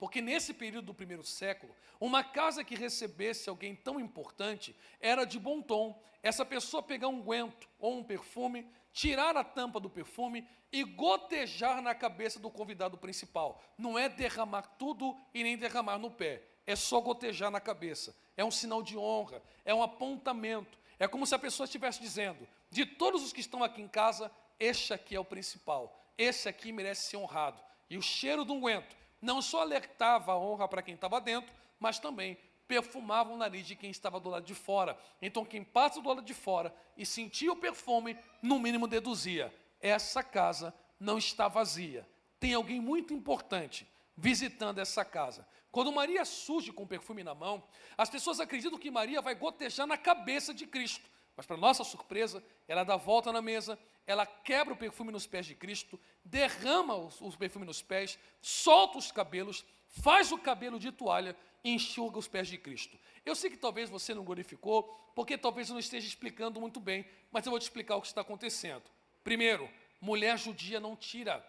porque nesse período do primeiro século, uma casa que recebesse alguém tão importante era de bom tom essa pessoa pegar um unguento ou um perfume, tirar a tampa do perfume e gotejar na cabeça do convidado principal. Não é derramar tudo e nem derramar no pé, é só gotejar na cabeça. É um sinal de honra, é um apontamento. É como se a pessoa estivesse dizendo: de todos os que estão aqui em casa, este aqui é o principal, esse aqui merece ser honrado. E o cheiro do unguento não só alertava a honra para quem estava dentro, mas também perfumava o nariz de quem estava do lado de fora. Então quem passa do lado de fora e sentia o perfume, no mínimo deduzia: essa casa não está vazia, tem alguém muito importante visitando essa casa. Quando Maria surge com o perfume na mão, as pessoas acreditam que Maria vai gotejar na cabeça de Cristo. Mas, para nossa surpresa, ela dá a volta na mesa, ela quebra o perfume nos pés de Cristo, derrama o perfume nos pés, solta os cabelos, faz o cabelo de toalha e enxuga os pés de Cristo. Eu sei que talvez você não glorificou, porque talvez eu não esteja explicando muito bem, mas eu vou te explicar o que está acontecendo. Primeiro, mulher judia não tira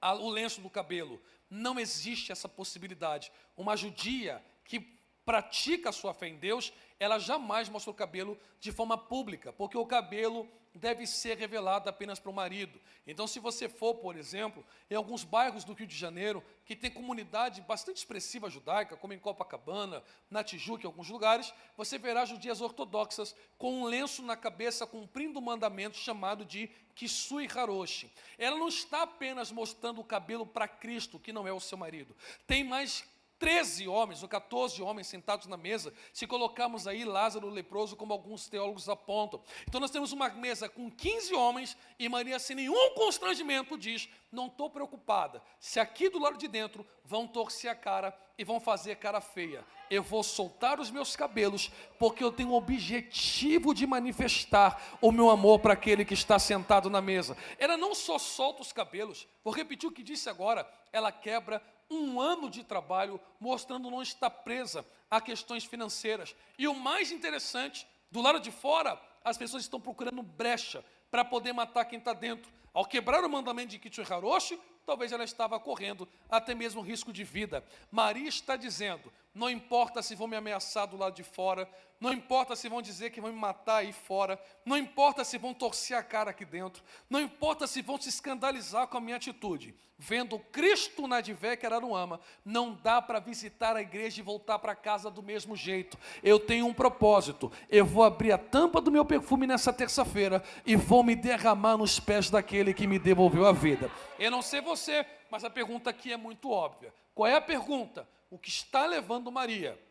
o lenço do cabelo. Não existe essa possibilidade. Uma judia que pratica a sua fé em Deus, ela jamais mostra o cabelo de forma pública, porque o cabelo deve ser revelado apenas para o marido. Então, se você for, por exemplo, em alguns bairros do Rio de Janeiro, que tem comunidade bastante expressiva judaica, como em Copacabana, na Tijuca, em alguns lugares, você verá judias ortodoxas com um lenço na cabeça, cumprindo o mandamento chamado de Kisui Haroshi. Ela não está apenas mostrando o cabelo para Cristo, que não é o seu marido. Tem mais 13 homens ou 14 homens sentados na mesa, se colocarmos aí Lázaro o leproso, como alguns teólogos apontam. Então nós temos uma mesa com 15 homens e Maria, sem nenhum constrangimento, diz: não estou preocupada, se aqui do lado de dentro vão torcer a cara e vão fazer cara feia, eu vou soltar os meus cabelos, porque eu tenho o objetivo de manifestar o meu amor para aquele que está sentado na mesa. Ela não só solta os cabelos, vou repetir o que disse agora, ela quebra um ano de trabalho, mostrando não estar presa a questões financeiras. E o mais interessante, do lado de fora, as pessoas estão procurando brecha para poder matar quem está dentro. Ao quebrar o mandamento de Kisui Haroshi, talvez ela estava correndo até mesmo risco de vida. Maria está dizendo: não importa se vão me ameaçar do lado de fora, não importa se vão dizer que vão me matar aí fora, não importa se vão torcer a cara aqui dentro, não importa se vão se escandalizar com a minha atitude. Vendo Cristo na Divé que Araruama, não dá para visitar a igreja e voltar para casa do mesmo jeito. Eu tenho um propósito, eu vou abrir a tampa do meu perfume nessa terça-feira e vou me derramar nos pés daquele que me devolveu a vida. Eu não sei você, mas a pergunta aqui é muito óbvia. Qual é a pergunta? O que está levando Maria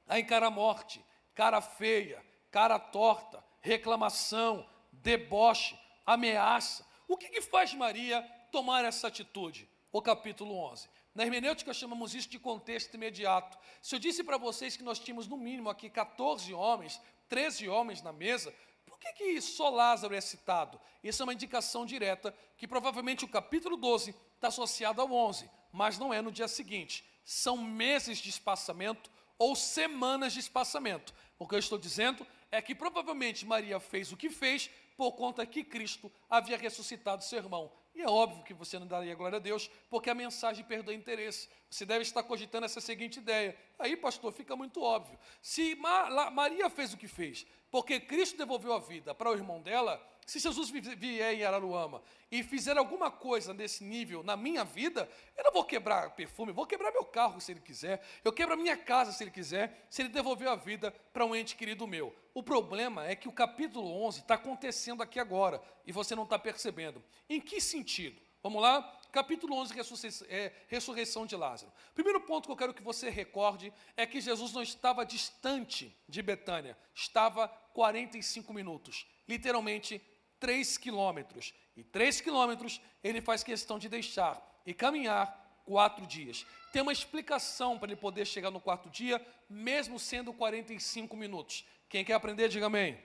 a encarar a morte, cara feia, cara torta, reclamação, deboche, ameaça? O que faz Maria tomar essa atitude? O capítulo 11. Na hermenêutica chamamos isso de contexto imediato. Se eu disse para vocês que nós tínhamos no mínimo aqui 14 homens, 13 homens na mesa, por que só Lázaro é citado? Isso é uma indicação direta que provavelmente o capítulo 12 está associado ao 11, mas não é no dia seguinte. São meses de espaçamento ou semanas de espaçamento. O que eu estou dizendo é que provavelmente Maria fez o que fez por conta que Cristo havia ressuscitado seu irmão. E é óbvio que você não daria glória a Deus, porque a mensagem perdeu interesse. Você deve estar cogitando essa seguinte ideia: aí, pastor, fica muito óbvio. Se Maria fez o que fez, porque Cristo devolveu a vida para o irmão dela, se Jesus vier em Araruama e fizer alguma coisa nesse nível na minha vida, eu não vou quebrar perfume, vou quebrar meu carro se ele quiser, eu quebro a minha casa se ele quiser, se ele devolveu a vida para um ente querido meu. O problema é que o capítulo 11 está acontecendo aqui agora e você não está percebendo. Em que sentido? Vamos lá? Capítulo 11, ressurreição de Lázaro. Primeiro ponto que eu quero que você recorde é que Jesus não estava distante de Betânia, estava 45 minutos, literalmente 3 quilômetros. E 3 quilômetros ele faz questão de deixar e caminhar 4 dias. Tem uma explicação para ele poder chegar no 4º dia, mesmo sendo 45 minutos. Quem quer aprender, diga amém.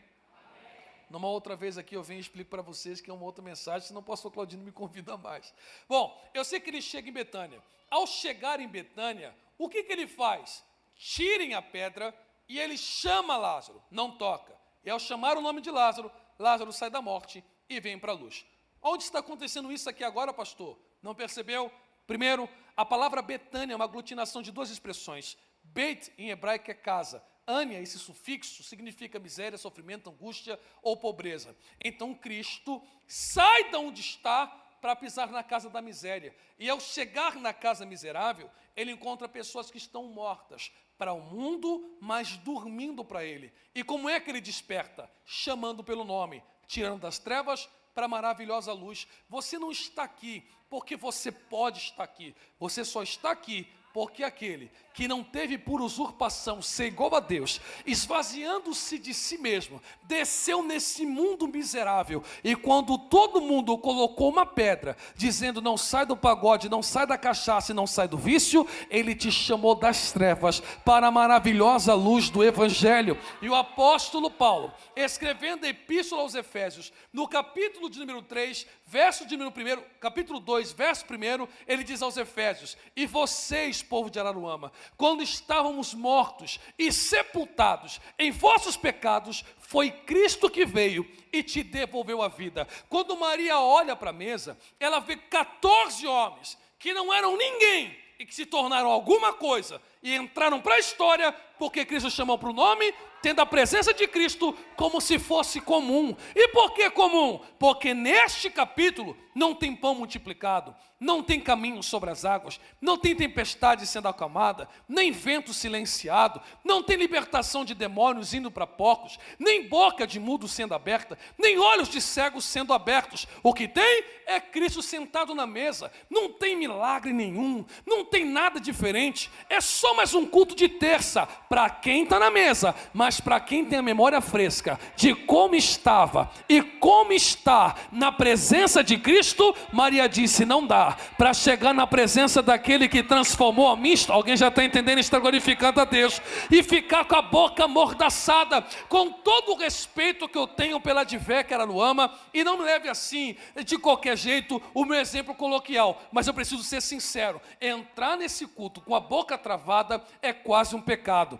Numa outra vez aqui eu venho e explico para vocês que é uma outra mensagem, senão o pastor Claudino me convida mais. Bom, eu sei que ele chega em Betânia. Ao chegar em Betânia, o que ele faz? Tirem a pedra e ele chama Lázaro, não toca. E ao chamar o nome de Lázaro, Lázaro sai da morte e vem para a luz. Onde está acontecendo isso aqui agora, pastor? Não percebeu? Primeiro, a palavra Betânia é uma aglutinação de duas expressões. Beit, em hebraico, é casa. Ânia, esse sufixo, significa miséria, sofrimento, angústia ou pobreza. Então, Cristo sai de onde está para pisar na casa da miséria. E ao chegar na casa miserável, ele encontra pessoas que estão mortas para o mundo, mas dormindo para ele. E como é que ele desperta? Chamando pelo nome, tirando das trevas para a maravilhosa luz. Você não está aqui porque você pode estar aqui. Você só está aqui porque aquele que não teve por usurpação ser igual a Deus, esvaziando-se de si mesmo, desceu nesse mundo miserável, e quando todo mundo colocou uma pedra, dizendo não sai do pagode, não sai da cachaça e não sai do vício, ele te chamou das trevas para a maravilhosa luz do Evangelho. E o apóstolo Paulo, escrevendo a epístola aos Efésios, no capítulo de número 3, verso de número 1, capítulo 2, verso 1, ele diz aos Efésios: e vocês, povo de Araruama, quando estávamos mortos e sepultados em vossos pecados, foi Cristo que veio e te devolveu a vida. Quando Maria olha para a mesa, ela vê 14 homens que não eram ninguém e que se tornaram alguma coisa e entraram para a história porque Cristo chamou para o nome, tendo a presença de Cristo como se fosse comum. E por que comum? Porque neste capítulo não tem pão multiplicado, não tem caminho sobre as águas, não tem tempestade sendo acalmada, nem vento silenciado, não tem libertação de demônios indo para porcos, nem boca de mudo sendo aberta, nem olhos de cegos sendo abertos. O que tem é Cristo sentado na mesa. Não tem milagre nenhum, não tem nada diferente. É só mais um culto de terça para quem está na mesa, mas para quem tem a memória fresca de como estava e como está na presença de Cristo, Maria disse: não dá para chegar na presença daquele que transformou a mim. Alguém já está entendendo? Está glorificando a Deus. E ficar com a boca amordaçada. Com todo o respeito que eu tenho pela Advéquia Araruama, e não me leve assim de qualquer jeito o meu exemplo coloquial, mas eu preciso ser sincero: entrar nesse culto com a boca travada é quase um pecado.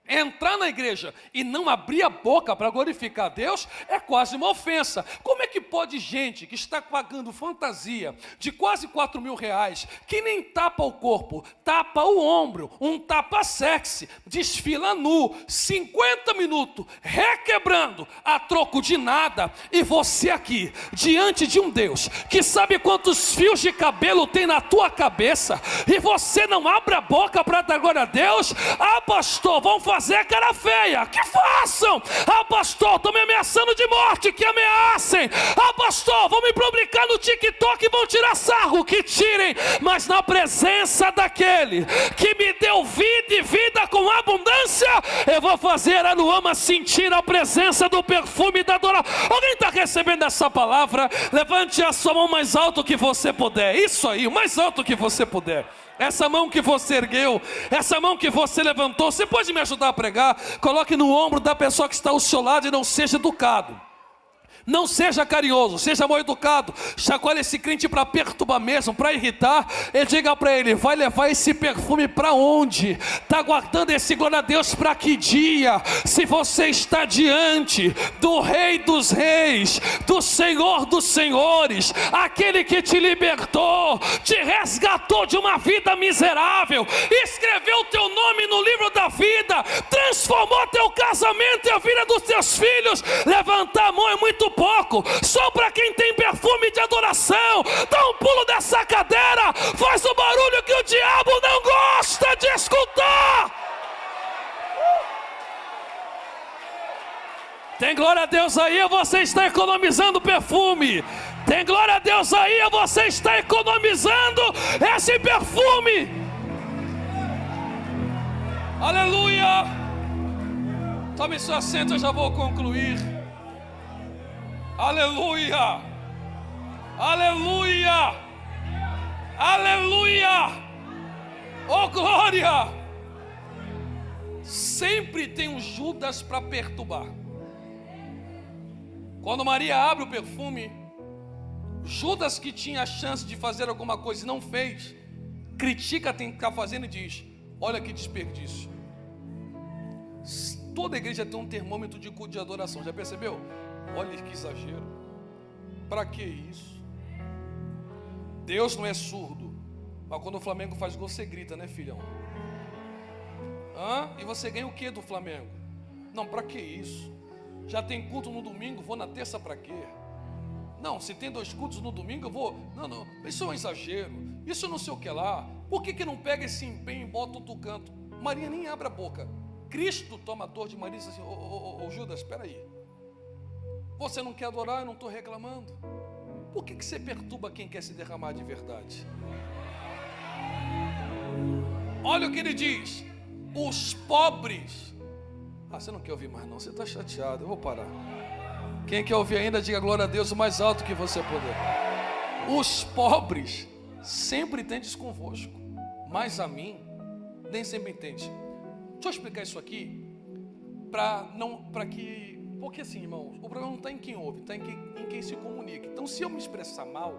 Entrar na igreja e não abrir a boca para glorificar a Deus é quase uma ofensa. Como é que pode gente que está pagando fantasia de quase 4 mil reais, que nem tapa o corpo, tapa o ombro, um tapa sexy, desfila nu, 50 minutos, requebrando a troco de nada, e você aqui, diante de um Deus que sabe quantos fios de cabelo tem na tua cabeça, e você não abre a boca para dar glória a Deus? Ah, pastor, vamos fazer cara feia, que façam. Ah, pastor, estão me ameaçando de morte, que ameacem. Ah, pastor, vão me publicar no TikTok e vão tirar sarro, que tirem. Mas na presença daquele que me deu vida e vida com abundância, eu vou fazer Araruama sentir a presença do perfume da adoração. Alguém está recebendo essa palavra? Levante a sua mão mais alto que você puder. Isso aí, o mais alto que você puder. Essa mão que você ergueu, essa mão que você levantou, você pode me ajudar a pregar? Coloque no ombro da pessoa que está ao seu lado e não seja educado. Não seja carinhoso, seja mal educado. Chacoalhe esse crente para perturbar mesmo, para irritar. E diga para ele: vai levar esse perfume para onde? Está guardando esse glória a Deus para que dia? Se você está diante do Rei dos Reis, do Senhor dos Senhores, aquele que te libertou, te resgatou de uma vida miserável, escreveu teu nome no livro da vida, transformou teu casamento e a vida dos teus filhos. Levanta a mão é muito pouco, só para quem tem perfume de adoração. Dá um pulo dessa cadeira, faz o barulho que o diabo não gosta de escutar. Tem glória a Deus aí, ou você está economizando perfume? Tem glória a Deus aí, ou você está economizando esse perfume? Aleluia. Tome seu assento, eu já vou concluir. Aleluia, aleluia, aleluia, oh glória. Sempre tem um Judas para perturbar. Quando Maria abre o perfume, Judas, que tinha a chance de fazer alguma coisa e não fez, critica quem está fazendo e diz: olha que desperdício. Toda igreja tem um termômetro de culto de adoração, já percebeu? Olha que exagero. Para que isso? Deus não é surdo, Mas quando o Flamengo faz gol, você grita, né, filhão? E você ganha o que do Flamengo? Não, pra que isso? Já tem culto no domingo, vou na terça pra quê? Não, se tem 2 cultos no domingo, eu vou... Não, isso é um exagero. Isso não sei o que lá. Por que não pega esse empenho e bota outro canto? Maria nem abre a boca. Cristo toma a dor de Maria e diz assim: ô Judas, espera aí. Você não quer adorar, eu não estou reclamando. Por que você perturba quem quer se derramar de verdade? Olha o que ele diz: os pobres. Você não quer ouvir mais não, você está chateado, eu vou parar. Quem quer ouvir ainda, diga glória a Deus o mais alto que você puder. Os pobres sempre tendes convosco, mas a mim nem sempre entende. Deixa eu explicar isso aqui, porque assim, irmãos, o problema não está em quem ouve, está em quem se comunica. Então, se eu me expressar mal,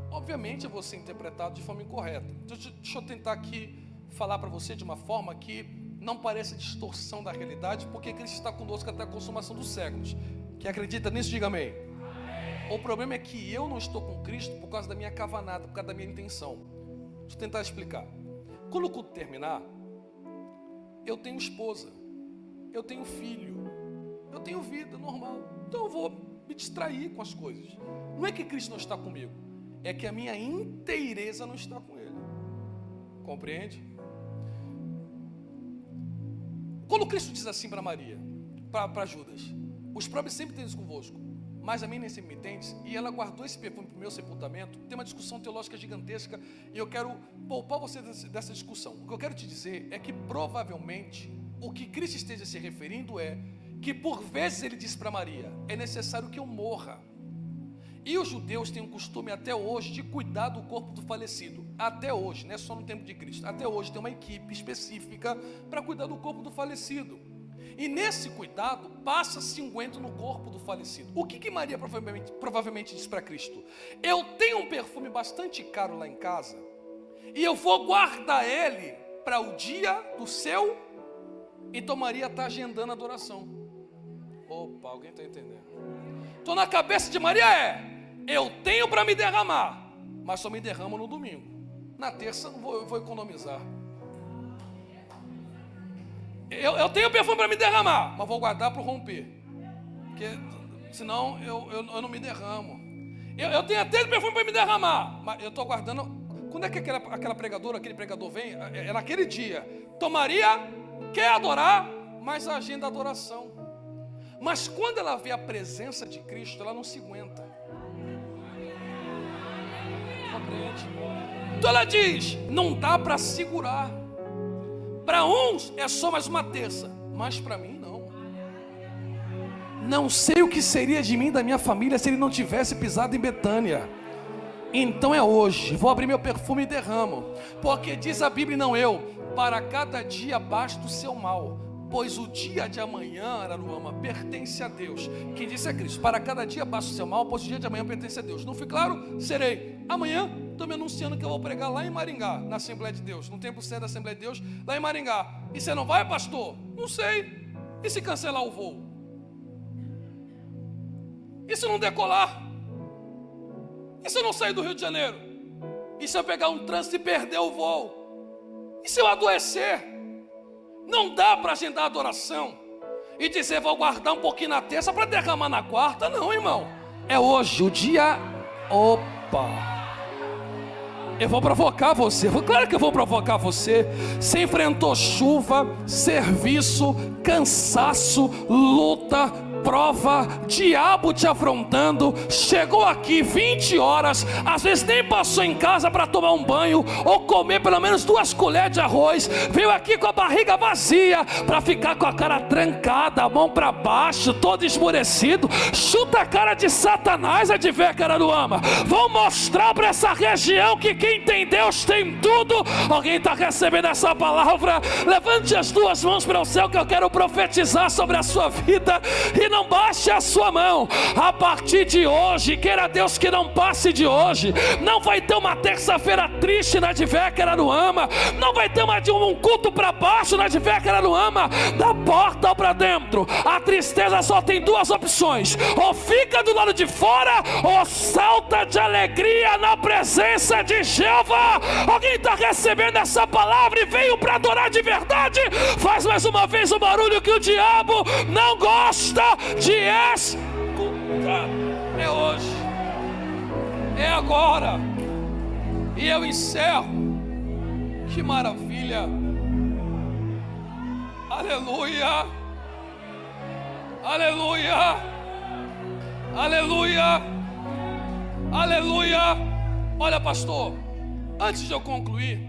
obviamente eu vou ser interpretado de forma incorreta. Então, deixa eu tentar aqui falar para você de uma forma que não pareça distorção da realidade, porque Cristo está conosco até a consumação dos séculos. Quem acredita nisso, diga amém. O problema é que eu não estou com Cristo por causa da minha cavanata, por causa da minha intenção. Deixa eu tentar explicar. Quando o culto terminar, eu tenho esposa, eu tenho filho, eu tenho vida normal. Então eu vou me distrair com as coisas. Não é que Cristo não está comigo, é que a minha inteireza não está com Ele. Compreende? Quando Cristo diz assim para Maria, para Judas: os pobres sempre têm isso convosco, mas a mim nem sempre me tendes, e ela guardou esse perfume para o meu sepultamento. Tem uma discussão teológica gigantesca, e eu quero poupar você dessa discussão. O que eu quero te dizer é que provavelmente o que Cristo esteja se referindo é que por vezes ele diz para Maria: é necessário que eu morra. E os judeus têm um costume até hoje de cuidar do corpo do falecido. Até hoje, não é só no tempo de Cristo. Até hoje tem uma equipe específica para cuidar do corpo do falecido. E nesse cuidado passa-se unguento no corpo do falecido. O que Maria provavelmente disse para Cristo? Eu tenho um perfume bastante caro lá em casa, e eu vou guardar ele para o dia do seu... Então Maria está agendando a adoração. Opa, alguém está entendendo? Então na cabeça de Maria eu tenho para me derramar, mas só me derramo no domingo. Na terça eu vou economizar. Eu tenho perfume para me derramar, mas vou guardar para o romper, porque senão eu não me derramo. Eu tenho até perfume para me derramar, mas eu estou guardando. Quando é que aquele pregador vem? É naquele dia. Então Maria quer adorar, mas agenda a adoração. Mas quando ela vê a presença de Cristo, ela não se aguenta. Compreende? Então ela diz: não dá para segurar. Para uns é só mais uma terça, mas para mim não. Não sei o que seria de mim, da minha família, se ele não tivesse pisado em Betânia. Então é hoje, vou abrir meu perfume e derramo, porque diz a Bíblia, não eu: para cada dia basta o seu mal, pois o dia de amanhã, Araruama, pertence a Deus. Quem disse é Cristo. Para cada dia basta o seu mal, pois o dia de amanhã pertence a Deus. Não foi claro? Serei. Amanhã estou me anunciando que eu vou pregar lá em Maringá, na Assembleia de Deus, no Templo Centro da Assembleia de Deus, lá em Maringá. E você não vai, pastor? Não sei. E se cancelar o voo? E se não decolar? E se eu não sair do Rio de Janeiro? E se eu pegar um trânsito e perder o voo? E se eu adoecer? Não dá para agendar a adoração e dizer: vou guardar um pouquinho na terça para derramar na quarta. Não, irmão. É hoje, o dia... Opa! Eu vou provocar você. Claro que eu vou provocar você. Você enfrentou chuva, serviço, cansaço, luta, prova, diabo te afrontando, chegou aqui 20 horas, às vezes nem passou em casa para tomar um banho ou comer pelo menos 2 colheres de arroz, veio aqui com a barriga vazia para ficar com a cara trancada, a mão para baixo, todo esmurecido. Chuta a cara de Satanás, a de ver, Araruama. Vão mostrar para essa região que quem tem Deus tem tudo. Alguém está recebendo essa palavra? Levante as 2 mãos para o céu, que eu quero profetizar sobre a sua vida. E que não baixe a sua mão. A partir de hoje, queira Deus que não passe de hoje, não vai ter uma terça-feira triste na Advec Araruama, não vai ter um culto para baixo na Advec Araruama, da porta ou para dentro. A tristeza só tem duas opções: ou fica do lado de fora, ou salta de alegria na presença de Jeová. Alguém está recebendo essa palavra e veio para adorar de verdade? Faz mais uma vez o barulho que o diabo não gosta de escutar. É hoje, é agora, e eu encerro. Que maravilha, aleluia, aleluia, aleluia, aleluia. Olha, pastor, antes de eu concluir,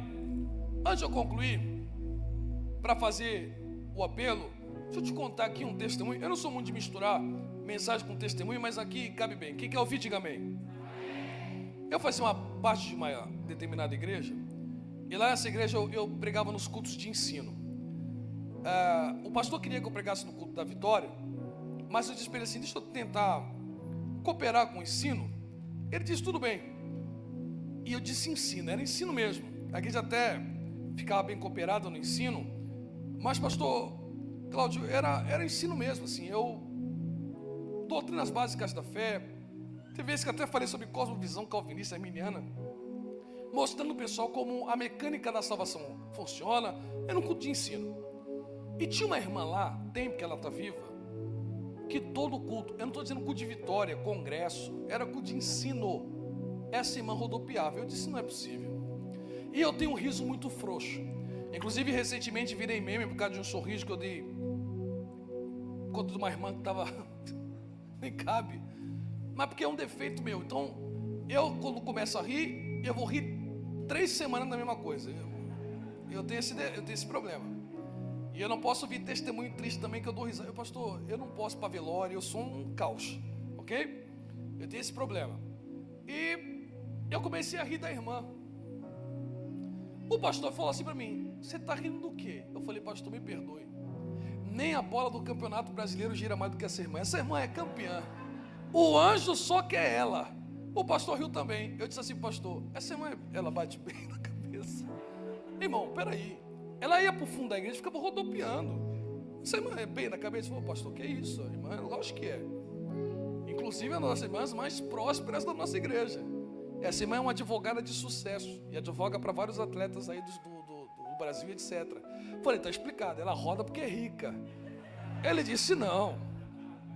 para fazer o apelo, deixa eu te contar aqui um testemunho. Eu não sou muito de misturar mensagem com testemunho, mas aqui cabe bem. Quem quer ouvir, diga amém. Eu fazia uma parte de uma determinada igreja, e lá nessa igreja eu pregava nos cultos de ensino. O pastor queria que eu pregasse no culto da Vitória, mas eu disse para ele assim: deixa eu tentar cooperar com o ensino. Ele disse: tudo bem. E eu disse: ensino, era ensino mesmo. A igreja até ficava bem cooperada no ensino, mas pastor Cláudio, era ensino mesmo, assim, doutrinas básicas da fé. Teve vezes que até falei sobre cosmovisão calvinista arminiana, mostrando o pessoal como a mecânica da salvação funciona. Era um culto de ensino. E tinha uma irmã lá, tem porque ela está viva, que todo culto, eu não estou dizendo culto de vitória, congresso, era culto de ensino. Essa irmã rodopiava. Eu disse: não é possível. E eu tenho um riso muito frouxo. Inclusive, recentemente virei meme por causa de um sorriso que eu dei contra de uma irmã que estava nem cabe, mas porque é um defeito meu. Então, eu quando começo a rir, eu vou rir 3 semanas da mesma coisa. Eu tenho esse problema. E eu não posso ouvir testemunho triste também que eu dou risada. Pastor, eu não posso para velório, eu sou um caos, ok? Eu tenho esse problema. E eu comecei a rir da irmã. O pastor falou assim para mim: você está rindo do quê? Eu falei: pastor, me perdoe, nem a bola do campeonato brasileiro gira mais do que essa irmã. Essa irmã é campeã, o anjo só quer ela. O pastor riu também. Eu disse assim: pastor, essa irmã, ela bate bem na cabeça. Irmão, peraí, ela ia para o fundo da igreja e ficava rodopiando. Essa irmã é bem na cabeça. Eu falei: pastor, que isso? A irmã, lógico que é. Inclusive, é uma das irmãs mais prósperas da nossa igreja. Essa irmã é uma advogada de sucesso e advoga para vários atletas aí do Brasil, etc. Falei: está explicado, ela roda porque é rica. Ele disse: não.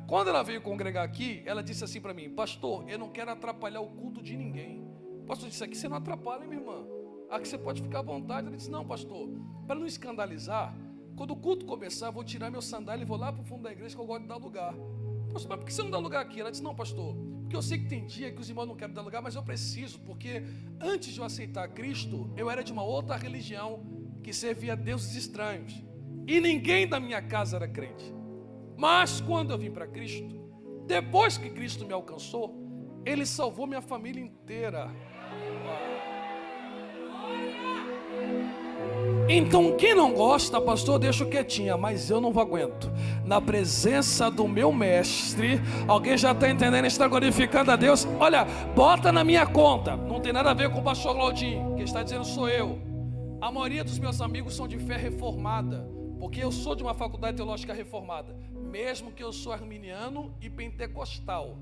Quando ela veio congregar aqui, ela disse assim para mim: pastor, eu não quero atrapalhar o culto de ninguém. O pastor disse: aqui você não atrapalha, minha irmã, aqui você pode ficar à vontade. Ela disse: não, pastor, para não escandalizar, quando o culto começar, eu vou tirar meu sandália e vou lá para o fundo da igreja, que eu gosto de dar lugar. Pastor, mas por que você não dá lugar aqui? Ela disse: não, pastor, porque eu sei que tem dia que os irmãos não querem dar lugar, mas eu preciso, porque antes de eu aceitar Cristo, eu era de uma outra religião que servia a deuses estranhos, e ninguém da minha casa era crente. Mas quando eu vim para Cristo, depois que Cristo me alcançou, Ele salvou minha família inteira. Então quem não gosta, pastor, deixa quietinha, mas eu não aguento. Na presença do meu mestre, alguém já está entendendo, está glorificando a Deus? Olha, bota na minha conta, não tem nada a ver com o pastor Claudinho, quem está dizendo sou eu. A maioria dos meus amigos são de fé reformada, porque eu sou de uma faculdade teológica reformada, mesmo que eu sou arminiano e pentecostal.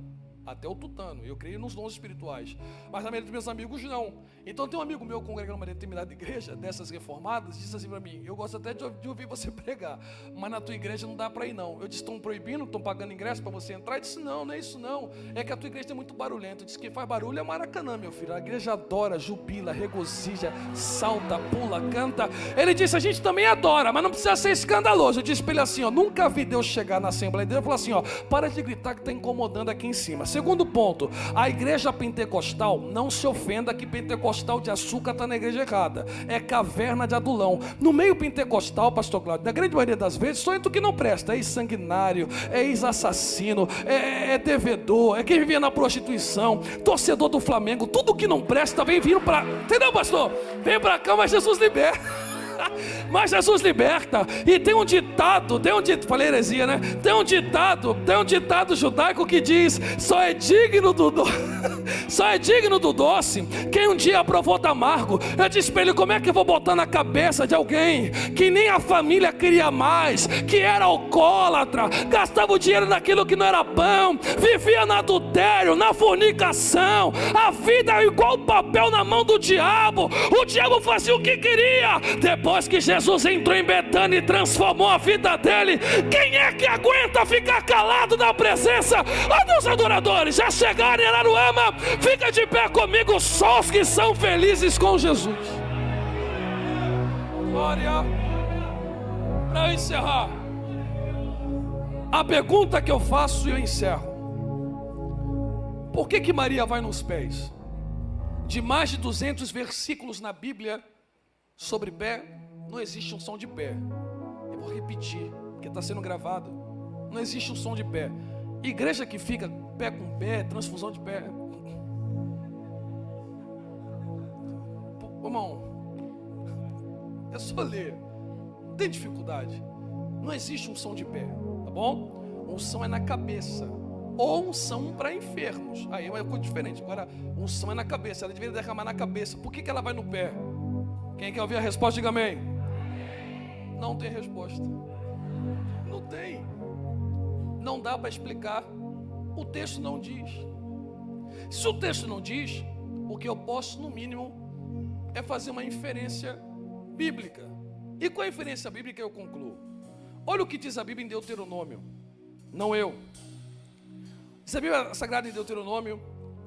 Até o tutano, eu creio nos dons espirituais, mas a maioria dos meus amigos não. Então tem um amigo meu congregando numa determinada igreja, dessas reformadas, disse assim para mim: eu gosto até de ouvir você pregar, mas na tua igreja não dá para ir não. Eu disse: estão proibindo, estão pagando ingresso para você entrar? Ele disse: não, não é isso não, é que a tua igreja é muito barulhenta. Eu disse: quem faz barulho é Maracanã, meu filho. A igreja adora, jubila, regozija, salta, pula, canta. Ele disse: a gente também adora, mas não precisa ser escandaloso. Eu disse para ele assim: ó, nunca vi Deus chegar na Assembleia dele e falar assim: ó, para de gritar que está incomodando aqui em cima. Segundo ponto, a igreja pentecostal, não se ofenda que pentecostal de açúcar está na igreja errada, é caverna de adulão. No meio pentecostal, pastor Cláudio, na grande maioria das vezes, só entra o que não presta: é ex-sanguinário, é ex-assassino, é devedor, é quem vivia na prostituição, torcedor do Flamengo. Tudo que não presta vem vindo para... Entendeu, pastor? Vem para cá, mas Jesus libera. Mas Jesus liberta. E tem um ditado, falei heresia, né? Tem um ditado judaico que diz: só é digno do doce quem um dia provou do amargo. Eu disse para ele: como é que eu vou botar na cabeça de alguém que nem a família queria mais, que era alcoólatra, gastava o dinheiro naquilo que não era pão, vivia no adultério, na fornicação, a vida é igual papel na mão do diabo, o diabo fazia o que queria. Depois que Jesus entrou em Betânia e transformou a vida dele, quem é que aguenta ficar calado na presença? Meus adoradores, já chegaram em Araruama, fica de pé comigo, só os que são felizes com Jesus. Glória. Para eu encerrar, a pergunta que eu faço e eu encerro: por que Maria vai nos pés? De mais de 200 versículos na Bíblia sobre pé, não existe um som de pé. Eu vou repetir, porque está sendo gravado. Não existe um som de pé. Igreja que fica pé com pé, transfusão de pé. Irmão, é só ler. Não tem dificuldade. Não existe um som de pé, tá bom? Unção é na cabeça. Ou unção para enfermos. Aí é uma coisa diferente. Agora, unção é na cabeça. Ela deveria derramar na cabeça. Por que ela vai no pé? Quem quer ouvir a resposta, diga amém. Não tem resposta. Não tem. Não dá para explicar. O texto não diz. Se o texto não diz, o que eu posso, no mínimo, é fazer uma inferência bíblica. E com a inferência bíblica eu concluo. Olha o que diz a Bíblia em Deuteronômio. Não eu. Diz a Bíblia Sagrada em Deuteronômio,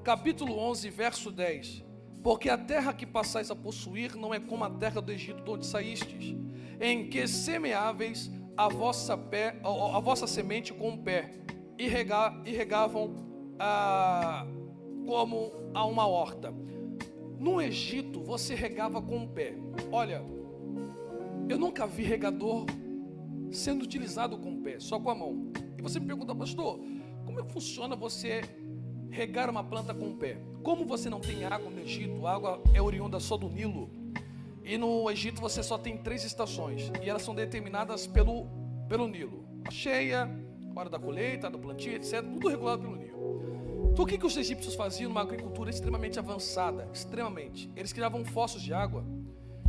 capítulo 11, verso 10. Porque a terra que passais a possuir não é como a terra do Egito de onde saístes, em que semeáveis a vossa semente com o pé, e regavam como a uma horta. No Egito você regava com o pé. Olha, eu nunca vi regador sendo utilizado com o pé, só com a mão. E você me pergunta: pastor, como é que funciona você regar uma planta com o pé? Como você não tem água no Egito, a água é oriunda só do Nilo, e no Egito você só tem 3 estações, e elas são determinadas pelo Nilo: a cheia, a hora da colheita, do plantio, etc. Tudo regulado pelo Nilo. Então o que os egípcios faziam numa agricultura extremamente avançada? Extremamente. Eles criavam fossas de água,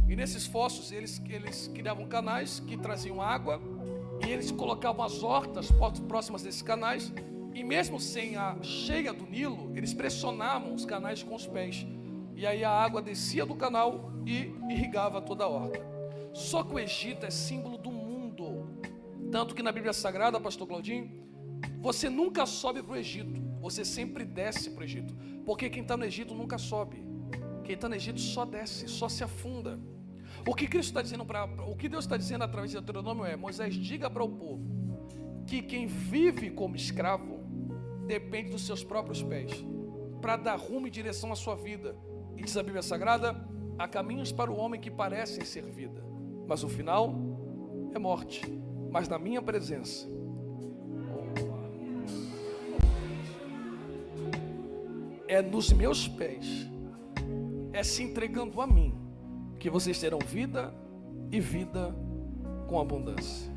e nesses fossos eles criavam canais que traziam água, e eles colocavam as hortas próximas desses canais, e mesmo sem a cheia do Nilo, eles pressionavam os canais com os pés, e aí a água descia do canal e irrigava toda a horta. Só que o Egito é símbolo do mundo, tanto que na Bíblia Sagrada, pastor Claudinho, você nunca sobe para o Egito, você sempre desce para o Egito, porque quem está no Egito nunca sobe, quem está no Egito só desce, só se afunda. O que Cristo está dizendo o que Deus está dizendo através de Deuteronômio é: Moisés, diga para o povo que quem vive como escravo depende dos seus próprios pés para dar rumo e direção à sua vida. E diz a Bíblia Sagrada: há caminhos para o homem que parecem ser vida, mas o final é morte. Mas na minha presença é nos meus pés, é se entregando a mim, que vocês terão vida e vida com abundância.